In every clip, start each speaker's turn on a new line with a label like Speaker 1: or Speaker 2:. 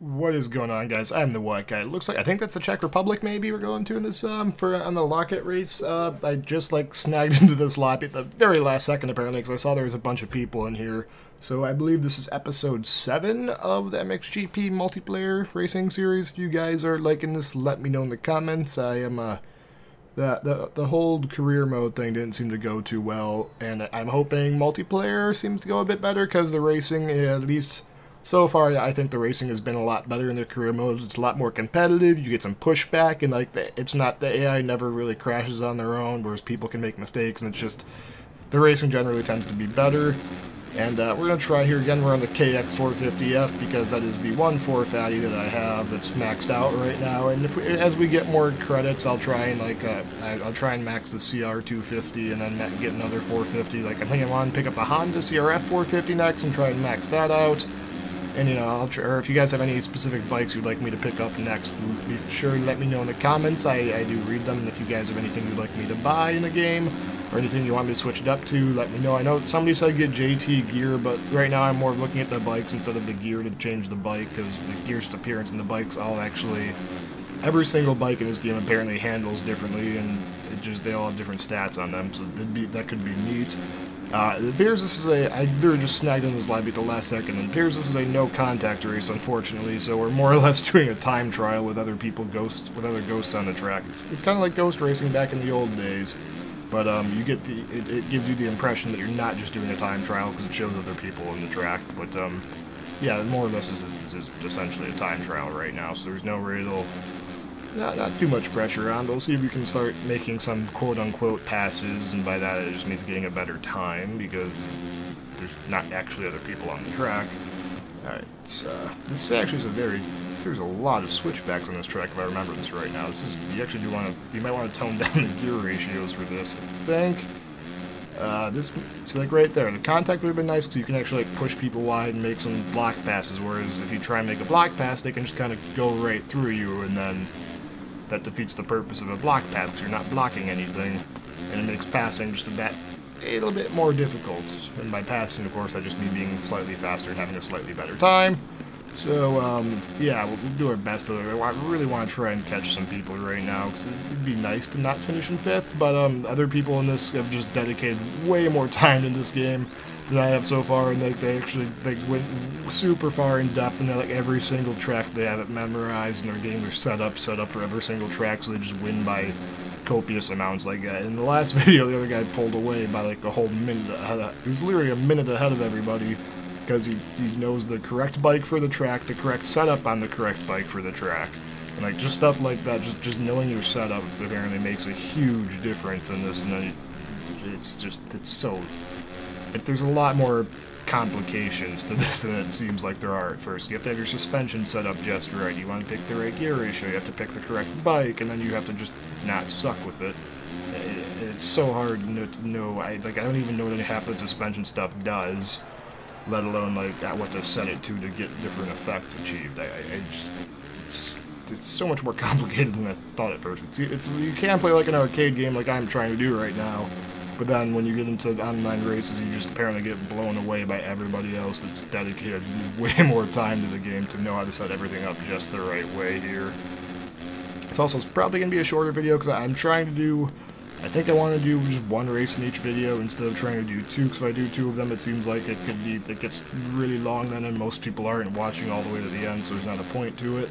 Speaker 1: What is going on, guys? I'm the White Guy. It looks like, I think that's the Czech Republic maybe we're going to in this, on the Loket race. I just, snagged into this lobby at the very last second, apparently, because I saw there was a bunch of people in here. So I believe this is episode 7 of the MXGP multiplayer racing series. If you guys are liking this, let me know in the comments. I am, the whole career mode thing didn't seem to go too well, and I'm hoping multiplayer seems to go a bit better, because the racing, at least so far, I think the racing has been a lot better in the career mode. It's a lot more competitive, you get some pushback, and it's not, the AI never really crashes on their own, whereas people can make mistakes, and it's just, the racing generally tends to be better. And we're going to try here again. We're on the KX450F because that is the one 450 that I have that's maxed out right now. And as we get more credits, I'll try and I'll try and max the CR250 and then get another 450. Like I think I want to pick up a Honda CRF 450 next and try and max that out. And I'll try, or if you guys have any specific bikes you'd like me to pick up next, be sure to let me know in the comments. I do read them, and if you guys have anything you'd like me to buy in the game, or anything you want me to switch it up to, let me know. I know somebody said get JT gear, but right now I'm more looking at the bikes instead of the gear to change the bike, because the gear's appearance and the bikes all actually, every single bike in this game apparently handles differently, and they all have different stats on them, so that could be neat. It appears this is I literally just snagged in this lobby at the last second, and it appears this is a no-contact race, unfortunately, so we're more or less doing a time trial with other ghosts on the track. It's kind of like ghost racing back in the old days, but you get it gives you the impression that you're not just doing a time trial because it shows other people in the track, but yeah, more or less this is essentially a time trial right now, so there's no real, not too much pressure on. We'll see if we can start making some quote-unquote passes, and by that it just means getting a better time, because there's not actually other people on the track. Alright, this actually is there's a lot of switchbacks on this track if I remember this right now. You might want to tone down the gear ratios for this, I think. See, right there, the contact would have been nice because you can actually push people wide and make some block passes, whereas if you try and make a block pass, they can just kind of go right through you, and then that defeats the purpose of a block pass because you're not blocking anything, and it makes passing just a little bit more difficult. And by passing, of course, I just mean being slightly faster and having a slightly better time. So, yeah, we'll do our best. I really want to try and catch some people right now, because it'd be nice to not finish in 5th, but other people in this have just dedicated way more time in this game than I have so far, and they went super far in depth, and every single track they have it memorized, and they're getting their setup for every single track, so they just win by copious amounts like that. In the last video, the other guy pulled away by a whole minute ahead. He was literally a minute ahead of everybody, because he knows the correct bike for the track, the correct setup on the correct bike for the track. And just stuff like that, just knowing your setup apparently makes a huge difference in this, and then there's a lot more complications to this than it seems like there are at first. You have to have your suspension set up just right, you want to pick the right gear ratio, you have to pick the correct bike, and then you have to just not suck with it. It's so hard to know, I don't even know what half the suspension stuff does, let alone what to set it to get different effects achieved. It's so much more complicated than I thought at first. You can't play like an arcade game like I'm trying to do right now, but then when you get into online races, you just apparently get blown away by everybody else that's dedicated way more time to the game to know how to set everything up just the right way here. It's probably going to be a shorter video because I'm trying to do, I think I want to do just one race in each video instead of trying to do 2, because if I do 2 of them, it seems like it gets really long then, and most people aren't watching all the way to the end, so there's not a point to it.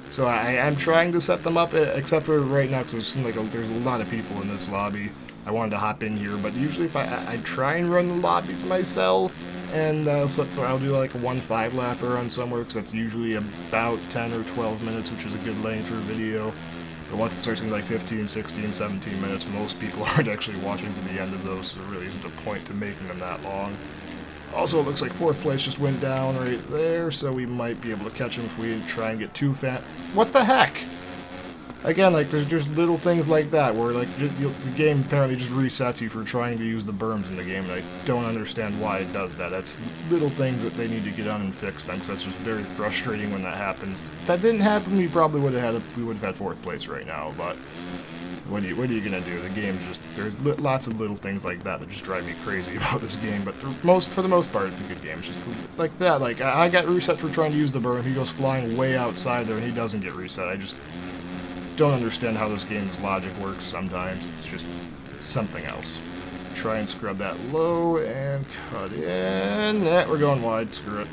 Speaker 1: So I am trying to set them up, except for right now, because it seems like there's a lot of people in this lobby. I wanted to hop in here, but usually if I try and run the lobbies myself, and so I'll do like a 1-5 lapper on somewhere, because that's usually about 10 or 12 minutes, which is a good length for a video. But once it starts getting 15, 16, 17 minutes, most people aren't actually watching to the end of those, so there really isn't a point to making them that long. Also, it looks like 4th place just went down right there, so we might be able to catch him if we try and get too fat. What the heck? Again, there's just little things like that, where the game apparently just resets you for trying to use the berms in the game, and I don't understand why it does that. That's little things that they need to get on and fix them, because that's just very frustrating when that happens. If that didn't happen, we probably would have had 4th place right now, but what are you gonna do? The game's just, there's lots of little things like that just drive me crazy about this game, but for the most part, it's a good game. It's just like that. Like, I got reset for trying to use the berm. He goes flying way outside there, and he doesn't get reset. I just don't understand how this game's logic works sometimes. It's something else. Try and scrub that low and cut in. We're going wide. Screw it.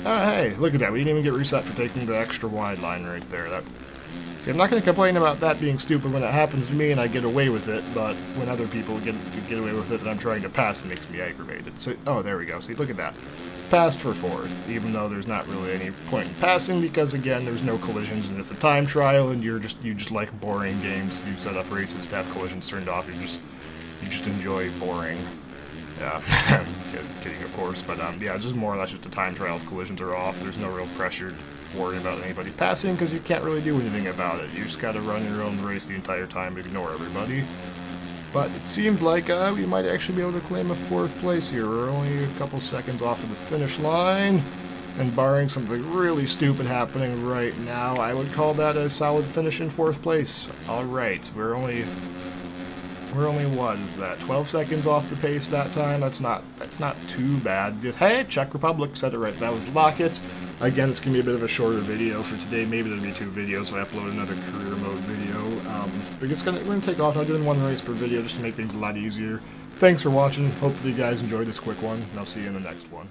Speaker 1: Oh, hey, look at that. We didn't even get reset for taking the extra wide line right there. See, I'm not going to complain about that being stupid when it happens to me and I get away with it, but when other people get away with it and I'm trying to pass, it makes me aggravated. So, oh, there we go. See, look at that. Passed for 4th, even though there's not really any point in passing because, again, there's no collisions and it's a time trial and you just like boring games. If you set up races to have collisions turned off, you just enjoy boring. Yeah, kidding, of course, but yeah, it's just more or less just a time trial. If collisions are off, there's no real pressure to worry about anybody passing because you can't really do anything about it. You just gotta run your own race the entire time, ignore everybody. But it seemed like we might actually be able to claim a 4th place here. We're only a couple seconds off of the finish line, and barring something really stupid happening right now, I would call that a solid finish in 4th place. Alright, we're only what is that, 12 seconds off the pace that time? That's not too bad. Hey, Czech Republic said it right. That was Loket. Again, it's gonna be a bit of a shorter video for today. Maybe there'll be 2 videos, so I upload another career mode video. But we're gonna take off. I'm doing 1 race per video just to make things a lot easier. Thanks for watching. Hopefully you guys enjoyed this quick one, and I'll see you in the next one.